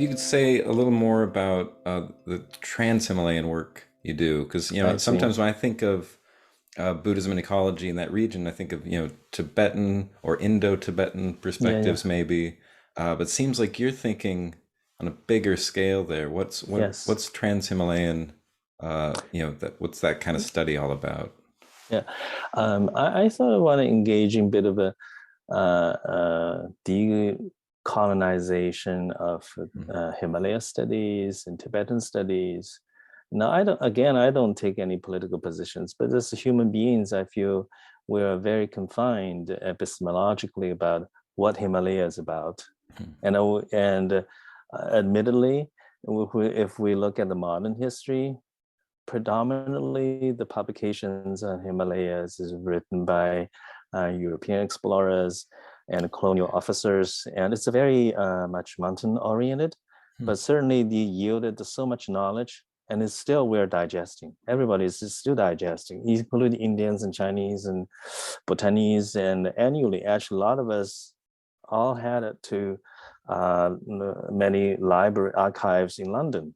maybe you could say a little more about the trans-Himalayan work you do, because I see. sometimes when I think of Buddhism and ecology in that region, I think of Tibetan or Indo-Tibetan Yeah, yeah. perspectives maybe, but it seems like you're thinking on a bigger scale there. Yes. What's trans-Himalayan? What's that kind of study all about? Yeah. I sort of want to engage in a bit of a decolonization of Mhm. Himalaya studies and Tibetan studies. Now, I don't take any political positions, but as human beings, I feel we're very confined epistemologically about what Himalaya is about. And admittedly, if we look at the modern history, predominantly the publications on Himalayas is written by European explorers and colonial officers, and it's a very much mountain oriented, Mhm. but certainly they yielded so much knowledge, and it's still we're digesting. Everybody is still digesting, including Indians and Chinese and Bhutanese, and annually, actually, a lot of us all had it to many library archives in London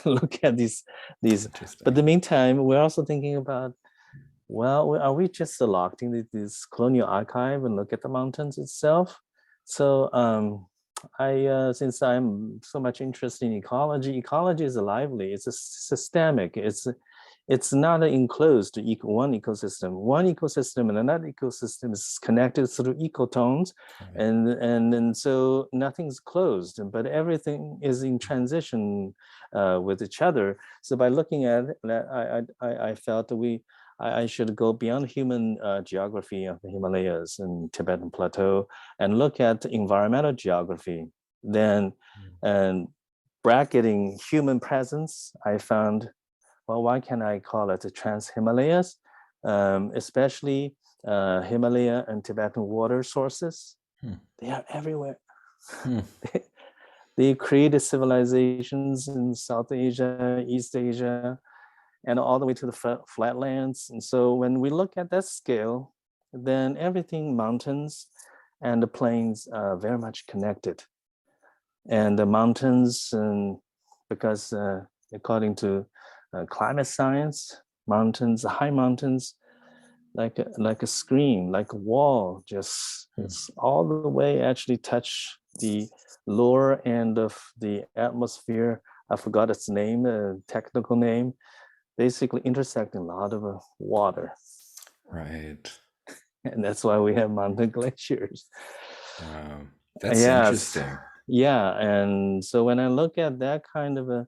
look at these. But in Interesting. the meantime, we're also thinking about, well, are we just locked in this colonial archive and look at the mountains itself? So I since I'm so much interested in ecology is lively. It's a systemic. It's not an enclosed one ecosystem. One ecosystem and another ecosystem is connected through ecotones, Right. and so nothing's closed, but everything is in transition with each other. So by looking at that, I felt that I should go beyond human geography of the Himalayas and Tibetan Plateau and look at environmental geography. Then, and bracketing human presence, I found, well, why can't I call it the Trans-Himalayas, especially Himalaya and Tibetan water sources? Hmm. They are everywhere. Hmm. They created civilizations in South Asia, East Asia, and all the way to the flatlands. And so when we look at that scale, then everything mountains and the plains are very much connected. And the mountains, and because according to climate science, mountains, high mountains, like a screen, like a wall, just Hmm. it's all the way actually touch the lower end of the atmosphere. I forgot its name, technical name, basically intersecting a lot of water. Right. And that's why we have mountain glaciers. Wow. That's Yes, interesting. yeah. And so when I look at that kind of a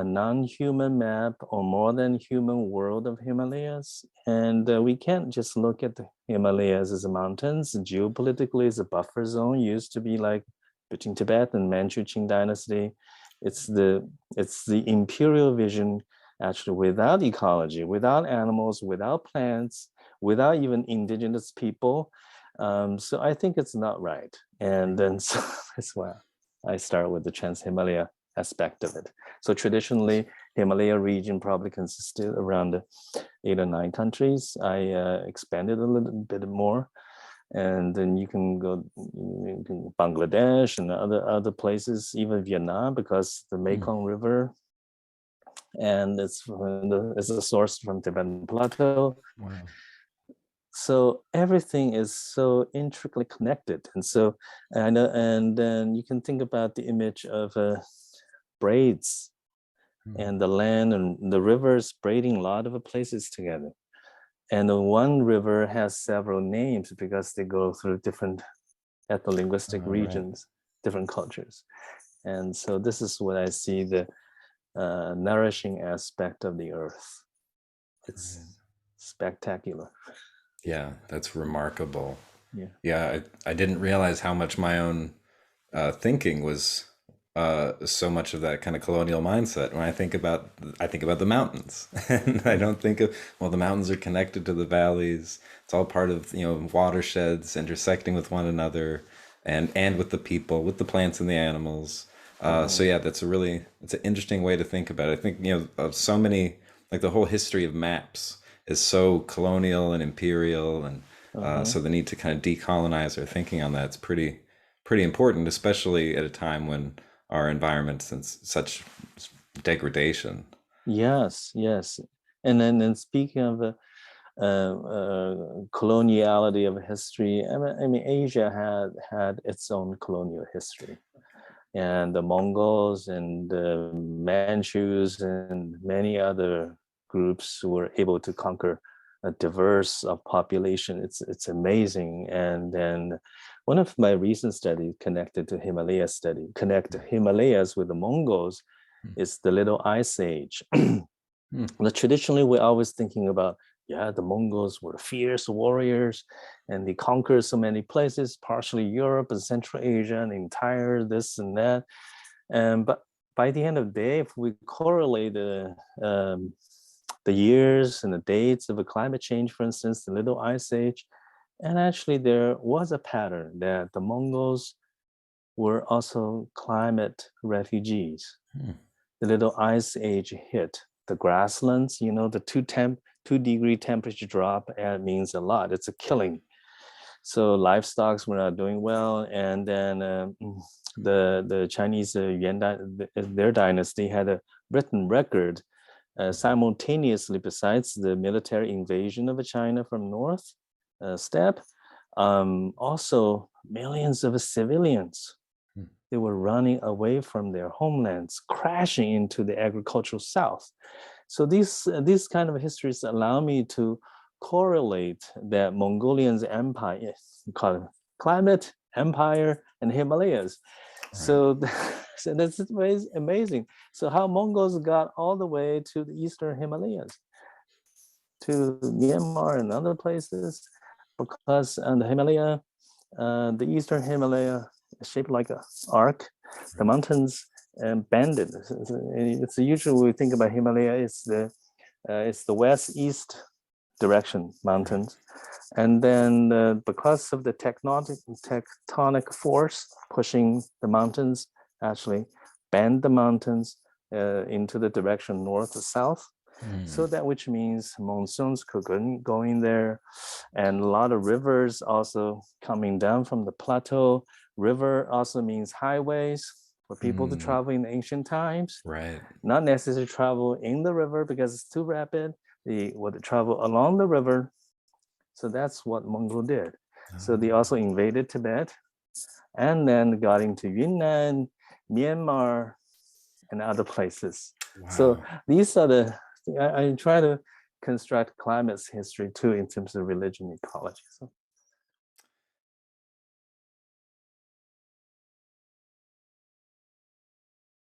non-human map or more than human world of Himalayas, and we can't just look at the Himalayas as mountains. Geopolitically, it's a buffer zone. Used to be like between Tibet and Manchu Qing dynasty. It's the it's the imperial vision, actually, without ecology, without animals, without plants, without even indigenous people. So I think it's not right. And then so that's why I start with the Trans-Himalaya aspect of it. So traditionally, Himalaya region probably consisted around 8 or 9 countries. I expanded a little bit more, and then you can go Bangladesh and other places, even Vietnam, because the Hmm. Mekong River, and it's a source from Tibetan Plateau. Wow. So everything is so intricately connected, and so and then you can think about the image of braids Hmm. and the land and the rivers braiding a lot of places together. And one river has several names because they go through different ethno-linguistic All right. regions, different cultures. And so this is what I see the nourishing aspect of the earth. It's Right. spectacular. Yeah, that's remarkable. Yeah. Yeah, I didn't realize how much my own thinking was so much of that kind of colonial mindset. When I think about the mountains, and I don't think of, well, the mountains are connected to the valleys. It's all part of watersheds intersecting with one another, and with the people, with the plants and the animals. So Uh-huh. yeah, it's an interesting way to think about it. I think of so many, like the whole history of maps is so colonial and imperial, and Uh-huh. so the need to kind of decolonize our thinking on that's pretty important, especially at a time when our environments in such degradation. Yes, yes. And then speaking of coloniality of history, I mean, Asia had its own colonial history, and the Mongols and the Manchus and many other groups were able to conquer a diverse population. It's amazing. And then one of my recent studies connected to Himalaya study, connect Himalayas with the Mongols, is the Little Ice Age. Traditionally, we're always thinking about, yeah, the Mongols were fierce warriors and they conquered so many places, partially Europe and Central Asia and the entire this and that. But by the end of the day, if we correlate the years and the dates of a climate change, for instance, the Little Ice Age, and actually there was a pattern that the Mongols were also climate refugees. The Little Ice Age hit the grasslands, you know, the 2-degree temperature drop means a lot. It's a killing. So livestock were not doing well, and then the Chinese Yuan, their dynasty had a written record simultaneously, besides the military invasion of China from north steppe, also millions of civilians. They were running away from their homelands, crashing into the agricultural south. So these kind of histories allow me to correlate that Mongolians empire, call it climate, empire, and Himalayas. So, so that's amazing. So how Mongols got all the way to the eastern Himalayas, to Myanmar and other places, because the Himalaya, the eastern Himalaya is shaped like an arc. The mountains banded. It's usually we think about Himalaya, it's the west-east direction mountains. And then because of the tectonic force pushing the mountains, actually bend the mountains into the direction north or south. So that which means monsoons could go in there, and a lot of rivers also coming down from the plateau. River also means highways for people to travel in ancient times. Right. Not necessarily travel in the river because it's too rapid. They would travel along the river. So that's what Mongol did. So they also invaded Tibet and then got into Yunnan, Myanmar, and other places. Wow. So these are I try to construct climate history too in terms of religion ecology. So